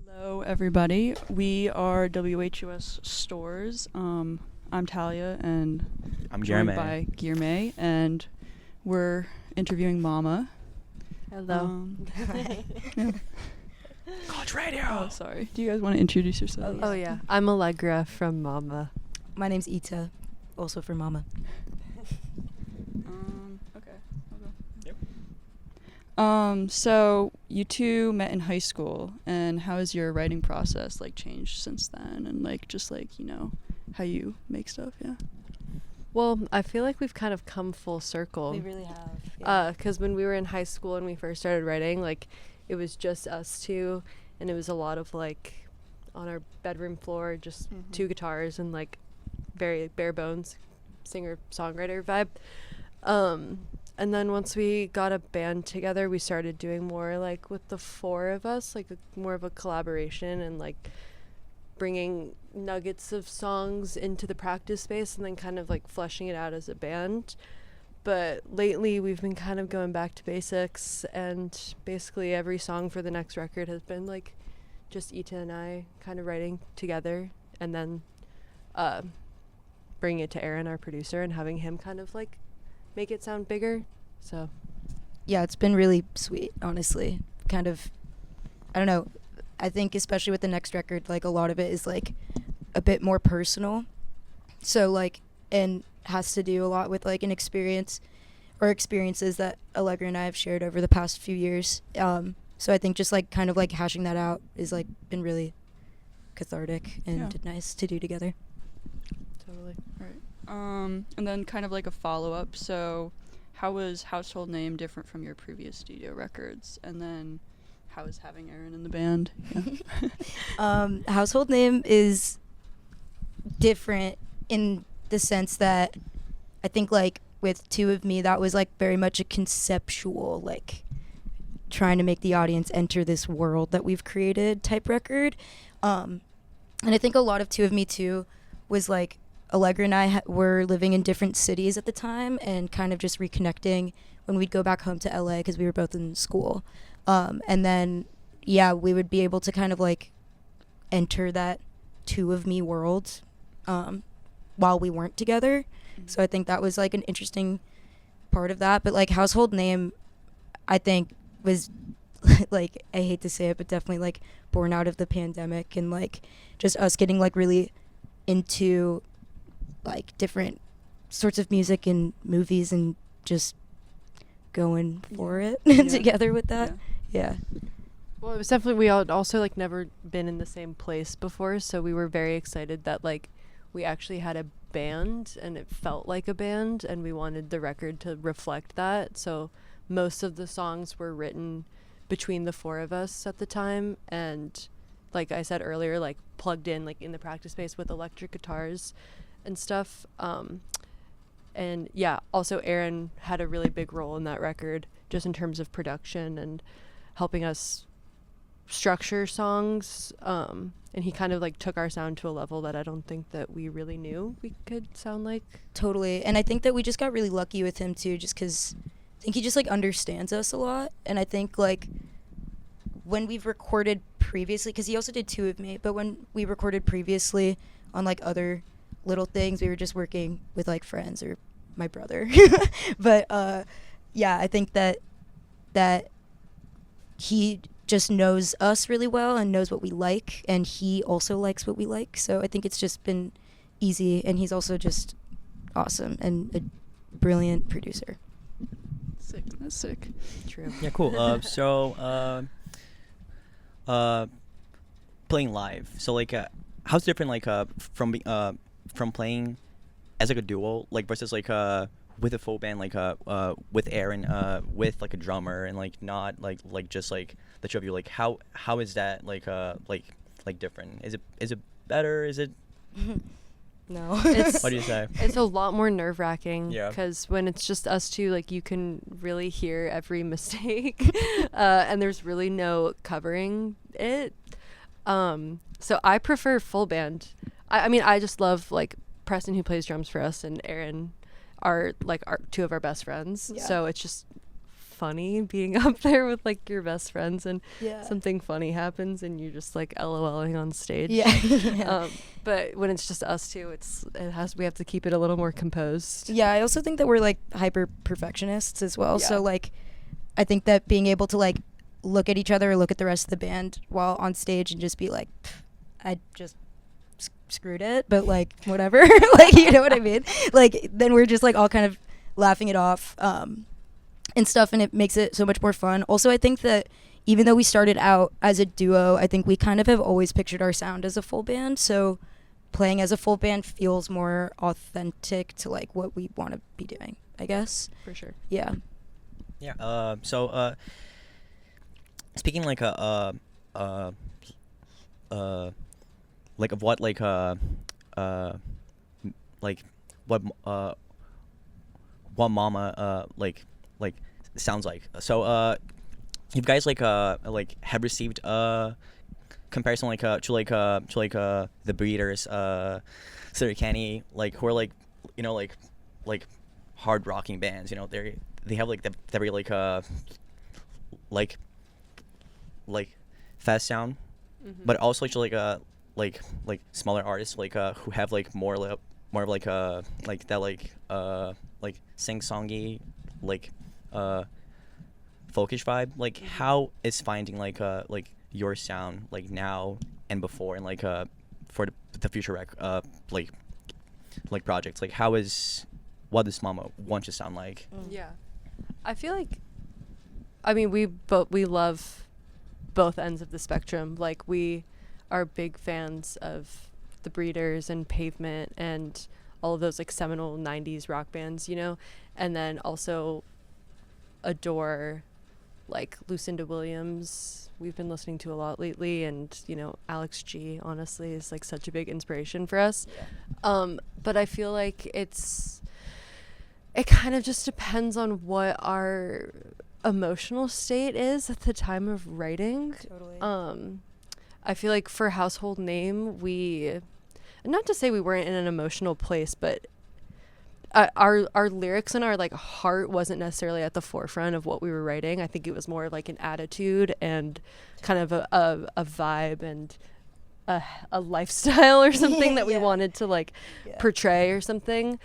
Hello, everybody. We are WHUS Stores. I'm Talia, and I'm joined Jeremy. by Guillerme, and we're interviewing Momma. Hello. Yeah. College radio. Oh, sorry. Do you guys want to introduce yourselves? Oh yeah, I'm Allegra from Momma. My name's Ita, also for Momma. Okay. Yep. So you two met in high school, and how has your writing process changed since then, and just how you make stuff? Yeah. Well, I feel like we've kind of come full circle. We really have. 'Cause when we were in high school and we first started writing, it was just us two, and it was a lot of on our bedroom floor, just two guitars and very bare bones singer-songwriter vibe. And then once we got a band together, we started doing more with the four of us, more of a collaboration and bringing nuggets of songs into the practice space and then kind of fleshing it out as a band. But lately we've been kind of going back to basics, and basically every song for the next record has been just Ita and I kind of writing together, and then bringing it to Aaron, our producer, and having him kind of make it sound bigger. So Yeah, it's been really sweet, honestly. Kind of, I don't know, I think especially with the next record, a lot of it is a bit more personal. So and has to do a lot with an experience or experiences that Allegra and I have shared over the past few years. So I think just kind of hashing that out is been really cathartic and nice to do together. totally. Right. And then kind of a follow-up. So how was Household Name different from your previous studio records? And then how is having Aaron in the band? Yeah. Household Name is different in the sense that I think with Two of Me, that was very much a conceptual, trying to make the audience enter this world that we've created type record. And I think a lot of Two of Me too was Allegra and I were living in different cities at the time and kind of just reconnecting when we'd go back home to LA because we were both in school. And then, we would be able to kind of enter that Two of Me world while we weren't together. Mm-hmm. So I think that was an interesting part of that. But Household Name, I think was I hate to say it, but definitely born out of the pandemic and just us getting really into different sorts of music and movies and just going for it together with that. Yeah. Well, it was definitely, we all also never been in the same place before, so we were very excited that we actually had a band and it felt like a band, and we wanted the record to reflect that. So most of the songs were written between the four of us at the time, and like I said earlier, plugged in in the practice space with electric guitars and stuff. And yeah, also Aaron had a really big role in that record, just in terms of production and helping us structure songs. And he kind of took our sound to a level that I don't think that we really knew we could sound like. Totally. And I think that we just got really lucky with him too, just because I think he just understands us a lot. And I think when we've recorded previously, because he also did Two of Me, but when we recorded previously on other little things, we were just working with friends or my brother. But I think that he just knows us really well and knows what we like, and he also likes what we like. So I think it's just been easy, and he's also just awesome and a brilliant producer. Sick. That's sick. True. Yeah, cool. Playing live. So how's it different from playing as a duo versus with a full band with Aaron with a drummer and not just the two of you, how is that different? Is it better? Is it No. It's, what do you say? It's a lot more nerve-wracking, Yeah. because when it's just us two, you can really hear every mistake, and there's really no covering it. So I prefer full band. I mean, I just love Preston, who plays drums for us, and Aaron are our two of our best friends. Yeah. So it's just funny being up there with like your best friends and Yeah. something funny happens and you're just like LOLing on stage. Yeah. Yeah. But when it's just us two, we have to keep it a little more composed. Yeah, I also think that we're like hyper perfectionists as well. Yeah. So like I think that being able to like look at each other or look at the rest of the band while on stage and just be like, I just screwed it, but like whatever. Like, you know what I mean? Like then we're just like all kind of laughing it off and stuff, and it makes it so much more fun. Also, I think that even though we started out as a duo, I think we kind of have always pictured our sound as a full band. So playing as a full band feels more authentic to like what we want to be doing, I guess. For sure. Yeah. Yeah. So speaking like like of what like like what Momma like sounds like. So you guys like have received comparison like to the Breeders, Sir Kenny, like who are like, you know, like hard rocking bands, you know, they have like the very like fast sound, but also like smaller artists like who have like more of like that like sing-songy like folkish vibe. Like how is finding like your sound like now and before and like for the future like projects, like what does Momma want to sound like? Yeah. I feel like, I mean, we love both ends of the spectrum. Like we are big fans of the Breeders and Pavement and all of those like seminal 90s rock bands, you know, and then also adore like Lucinda Williams. We've been listening to a lot lately, and you know, Alex G honestly is like such a big inspiration for us. But I feel like it kind of just depends on what our emotional state is at the time of writing. Totally. I feel like for Household Name, not to say we weren't in an emotional place, but our lyrics and our like heart wasn't necessarily at the forefront of what we were writing. I think it was more like an attitude and kind of a vibe and a lifestyle or something that we wanted to like portray or something.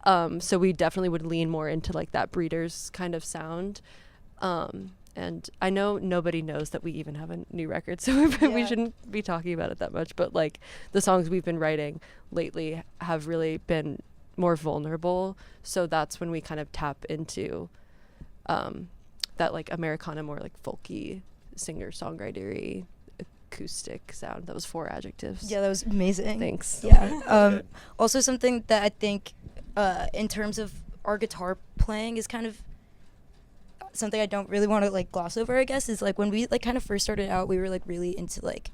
So we definitely would lean more into like that Breeders kind of sound. And I know nobody knows that we even have a new record, so we shouldn't be talking about it that much. But like the songs we've been writing lately have really been more vulnerable. So that's when we kind of tap into that like Americana, more like folky, singer-songwritery, acoustic sound. That was 4 adjectives. Yeah, that was amazing. Thanks. Yeah. Also something that I think in terms of our guitar playing is kind of something I don't really want to like gloss over, I guess, is like when we like kind of first started out, we were like really into like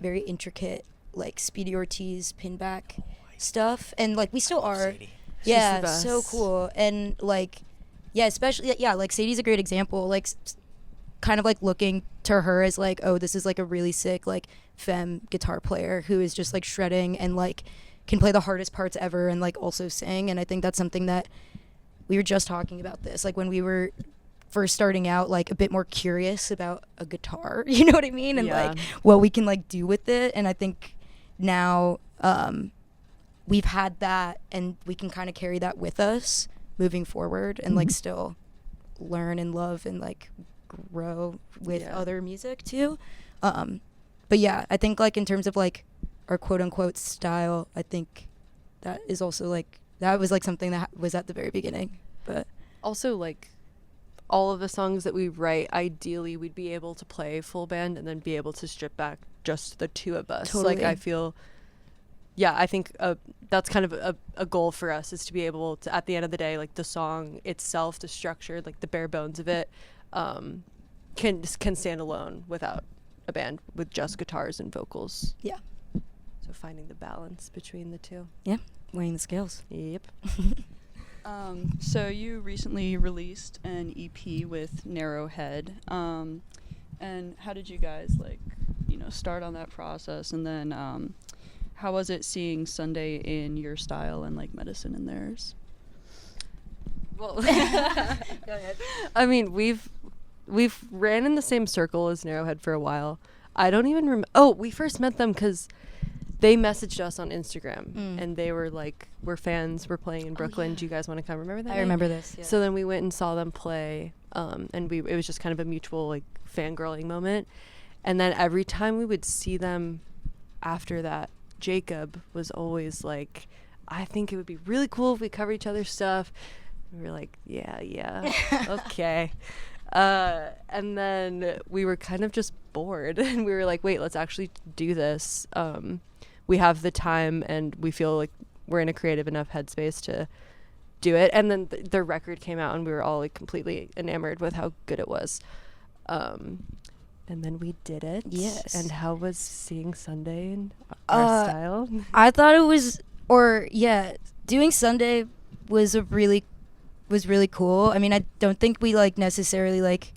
very intricate like Speedy Ortiz pinback stuff, and like we still are. Sadie. Yeah, so cool. And like especially like Sadie's a great example, like kind of like looking to her as like, oh, this is like a really sick like femme guitar player who is just like shredding and like can play the hardest parts ever and like also sing. And I think that's something that we were just talking about this, like when we were first starting out, like a bit more curious about a guitar, you know what I mean, and like what we can like do with it. And I think now we've had that and we can kind of carry that with us moving forward and like still learn and love and like grow with other music too. But yeah, I think like in terms of like our quote unquote style, I think that is also like that was like something that was at the very beginning. But also like all of the songs that we write, ideally we'd be able to play full band and then be able to strip back just the two of us. Totally. Like I feel, I think that's kind of a goal for us, is to be able to, at the end of the day, like the song itself, the structure, like the bare bones of it, can stand alone without a band with just guitars and vocals. Yeah. So finding the balance between the two. Yeah, weighing the scales. Yep. So you recently released an EP with Narrowhead, and how did you guys start on that process, and then how was it seeing Sunday in your style and like Medicine in theirs? Well, Go ahead. I mean, we've ran in the same circle as Narrowhead for a while. I don't even remember. Oh, we first met them because they messaged us on Instagram, and they were like, "We're fans. We're playing in Brooklyn. Do you guys want to come?" Remember that? I remember this. Yeah. So then we went and saw them play, and it was just kind of a mutual like fangirling moment. And then every time we would see them after that, Jacob was always like, "I think it would be really cool if we cover each other's stuff." And we were like, "Yeah, okay." And then we were kind of just bored, and we were like, "Wait, let's actually do this." We have the time, and we feel like we're in a creative enough headspace to do it. And then the record came out, and we were all like completely enamored with how good it was. And then we did it. Yes. And how was seeing Sunday in our style? I thought it was, doing Sunday was really cool. I mean, I don't think we like necessarily like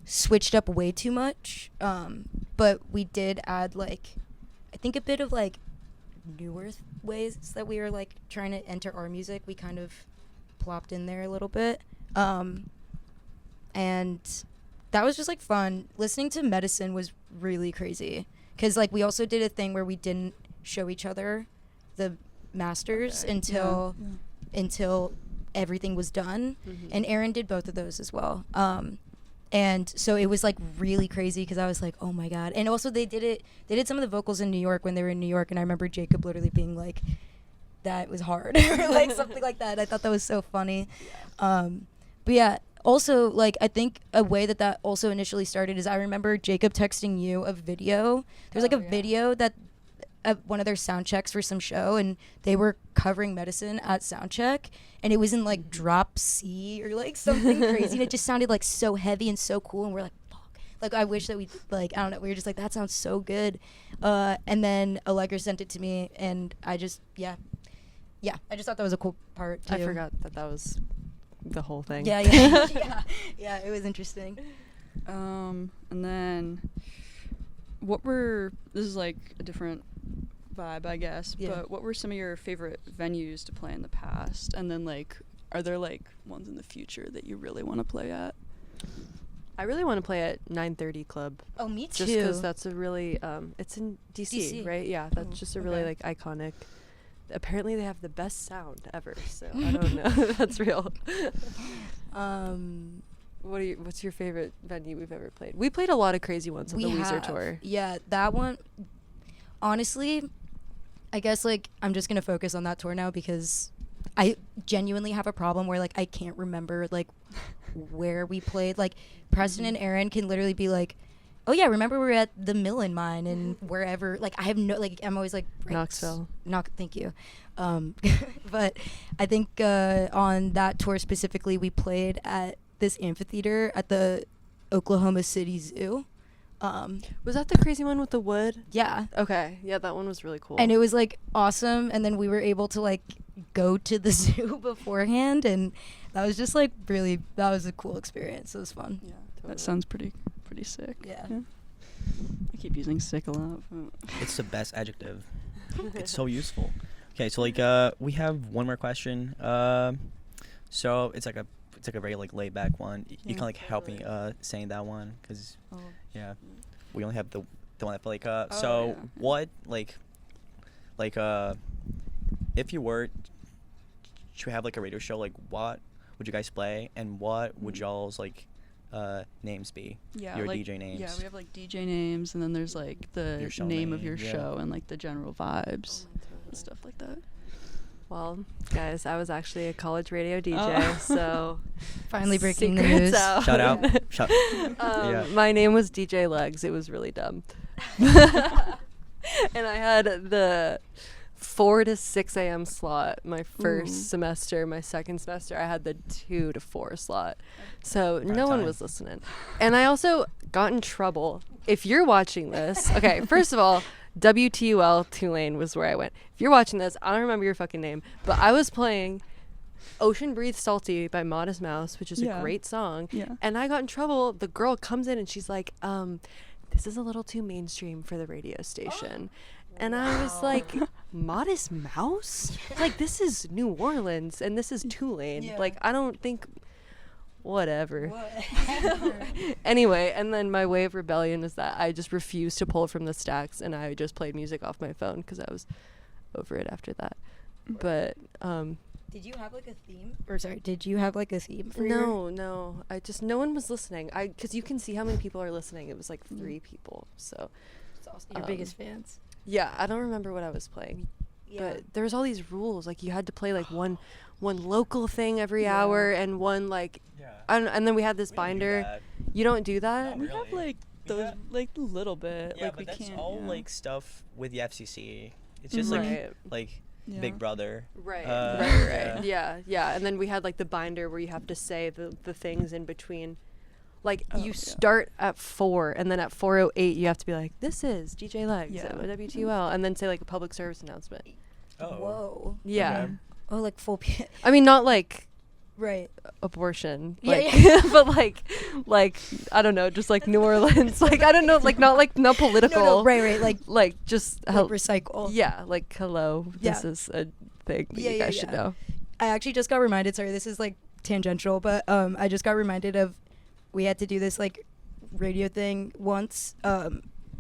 switched up way too much, but we did add like, I think a bit of like newer ways that we were like trying to enter our music. We kind of plopped in there a little bit, and that was just like fun. Listening to Medicine was really crazy because like we also did a thing where we didn't show each other the masters until everything was done, and Aaron did both of those as well. And so it was like really crazy because I was like, oh my god. And also they did some of the vocals in New York when they were in New York, and I remember Jacob literally being like, that was hard, or like something like that. I thought that was so funny. But yeah, also like I think a way that also initially started is I remember Jacob texting you a video. There's like a video that at one of their sound checks for some show, and they were covering Medicine at sound check, and it was in like drop C or like something crazy, and it just sounded like so heavy and so cool, and we're like, fuck, like I wish that we like, I don't know, we were just like, that sounds so good. And then Allegra sent it to me, and I just I just thought that was a cool part too. I forgot that was the whole thing. Yeah, it was interesting. And then this is like a different vibe, I guess, but what were some of your favorite venues to play in the past? And then like, are there like ones in the future that you really want to play at? I really want to play at 930 Club. Oh, me too. Just because that's a really, it's in DC, right? Yeah, that's just a really like iconic. Apparently they have the best sound ever, so I don't know if that's real. What's your favorite venue we've ever played? We played a lot of crazy ones on the Weezer tour. Yeah, that one, honestly, I guess like I'm just gonna focus on that tour now because I genuinely have a problem where like I can't remember like where we played. Like Preston and Aaron can literally be like, oh yeah, remember we were at the Millen Mine and wherever. Like I have no, like I'm always like Knoxville. Thank you. But I think on that tour specifically, we played at this amphitheater at the Oklahoma City Zoo. Was that the crazy one with the wood? Yeah. Okay. Yeah, that one was really cool. And it was like awesome, and then we were able to like go to the zoo beforehand, and that was just like that was a cool experience. It was fun. Yeah, that sounds pretty sick. Yeah. I keep using sick a lot. It's the best adjective. It's so useful. Okay, so like we have one more question. So it's like a very like laid back one. You can like help me saying that one because we only have the one that like what like if you were to have like a radio show, like what would you guys play and what would y'all's like names be? Your like, DJ names. Yeah, we have like DJ names, and then there's like the name of your show and like the general vibes and stuff like that. Well, guys, I was actually a college radio DJ, so finally breaking the news. Out. Shout out. My name was DJ Legs. It was really dumb. And I had the 4 to 6 a.m. slot my first semester. My second semester, I had the 2 to 4 slot. So no one was listening. And I also got in trouble. If you're watching this, okay, first of all, WTUL Tulane was where I went. If you're watching this, I don't remember your fucking name, but I was playing Ocean Breathe Salty by Modest Mouse, which is a great song. Yeah. And I got in trouble. The girl comes in and she's like, this is a little too mainstream for the radio station. And I was like, Modest Mouse? Like, this is New Orleans and this is Tulane. Yeah. Like, I don't think, whatever. Anyway, and then my way of rebellion is that I just refused to pull from the stacks and I just played music off my phone because I was over it after that. But Did you have like a theme? Or sorry, did you have like a theme for no, I just, no one was listening. Because you can see how many people are listening. It was like 3 people. So your biggest fans? yeah, I don't remember what I was playing. But there was all these rules. Like, you had to play like one local thing every hour and one like, I don't, and then we had this binder. You don't do that? No, We have really. like those like a little bit. Yeah, like but we that's can't. all yeah. like stuff with the FCC. It's just Right. like Yeah. Big Brother. Right, Uh, right. Yeah. And then we had like the binder where you have to say the things in between. Like, Oh, you yeah. start at 4, and then at 4:08 you have to be like, "This is DJ Legs Yeah. at WTUL," and then say like a public service announcement. Oh. Whoa. Yeah. Okay. Oh, like full. I mean, not like Right. abortion, Yeah, like, yeah. but like I don't know, just like New Orleans, like I don't know, like not political, No, right. like just Like recycle. yeah, like hello, this Yeah. is a thing that Yeah, you yeah, guys should yeah. know. I actually just got reminded. Sorry, this is like tangential, but I just got reminded of we had to do this like radio thing once,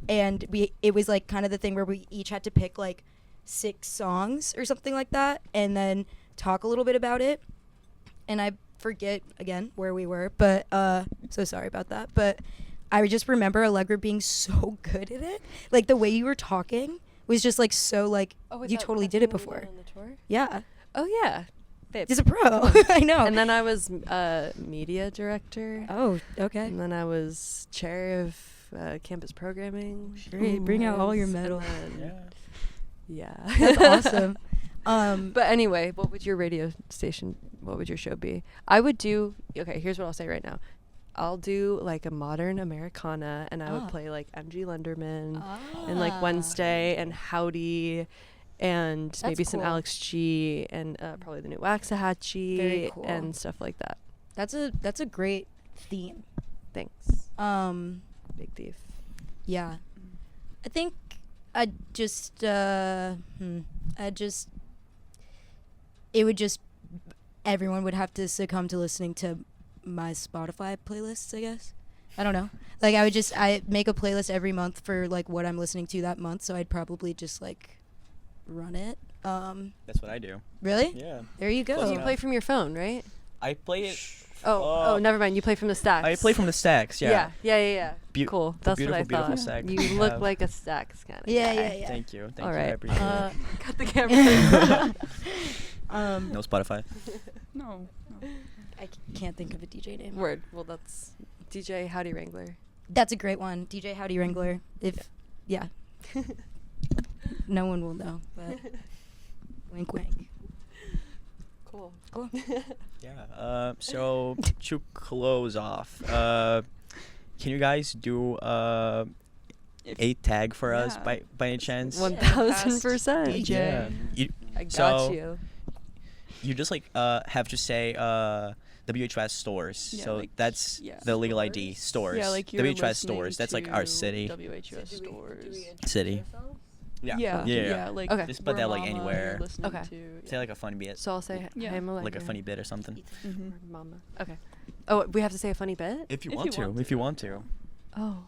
and it was like kind of the thing where we each had to pick like 6 songs or something like that, and then talk a little bit about it. And I forget again where we were, but so sorry about that. But I just remember Allegra being so good at it. Like, the way you were talking was just like so like you totally did it before. Yeah. Oh yeah, babe. He's a pro. I know. And then I was media director. Oh, okay. And then I was chair of campus programming. Great. Bring out all your And metal. then- Yeah. Yeah. That's awesome. But anyway, what would your radio station, what would your show be? I would do, okay, here's what I'll say right now. I'll do like a modern Americana, and I would play like MG Lenderman and like Wednesday and Howdy and That's maybe some cool. Alex G and probably the new Waxahachie Very cool. and stuff like that. That's a great theme. Thanks. Big Thief. Yeah. I think it would just, everyone would have to succumb to listening to my Spotify playlists, I guess. I don't know. Like, I make a playlist every month for like what I'm listening to that month, so I'd probably just like run it. That's what I do. Really? Yeah. There you go. Close You enough. play from your phone, right? I play it. Oh, never mind. You play from the stacks. I play from the stacks. Yeah. Yeah. Beau- Cool. the That's what I beautiful thought. stack You we look have. like a stacks kind of Yeah, guy. yeah, yeah. Thank you. Thank All you. I right. appreciate it. Cut the camera. No Spotify. No. I can't think of a DJ name. Word. Well, that's DJ Howdy Wrangler. That's a great one. DJ Howdy Wrangler. Yeah. No one will know, but wink wink. Cool. Cool. Yeah. So to close off, can you guys do a tag for us Yeah. by any chance? 1000%. DJ. Yeah. I got So- you. You just like have to say WHUS stores. Yeah, so like, that's yeah. the legal ID stores. Yeah, like you're WHUS listening stores. That's like our to city. WHUS stores. City. Yeah. Yeah. Like Okay. Just put we're that, like, Momma, you're anywhere. listening Okay. To, Say like a funny bit. So I'll say Yeah. hey, Like a funny bit or something. Mhm. Momma. Okay. Oh, we have to say a funny bit? If you If want you to. want If to. you want to. Oh.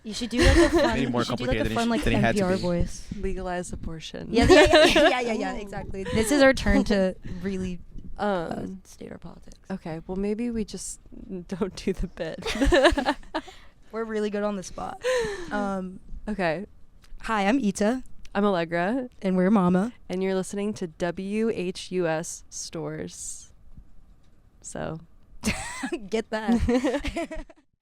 You should do like a fun. Maybe more you should do like complicated a than fun it like sh- than it had to NPR be. voice. Legalize abortion. Yeah, exactly. This is our turn to really state our politics. Okay, well maybe we just don't do the bit. We're really good on the spot. Okay. Hi, I'm Ita, I'm Allegra, and we're Momma. and you're listening to WHUS Stores. So. Get that.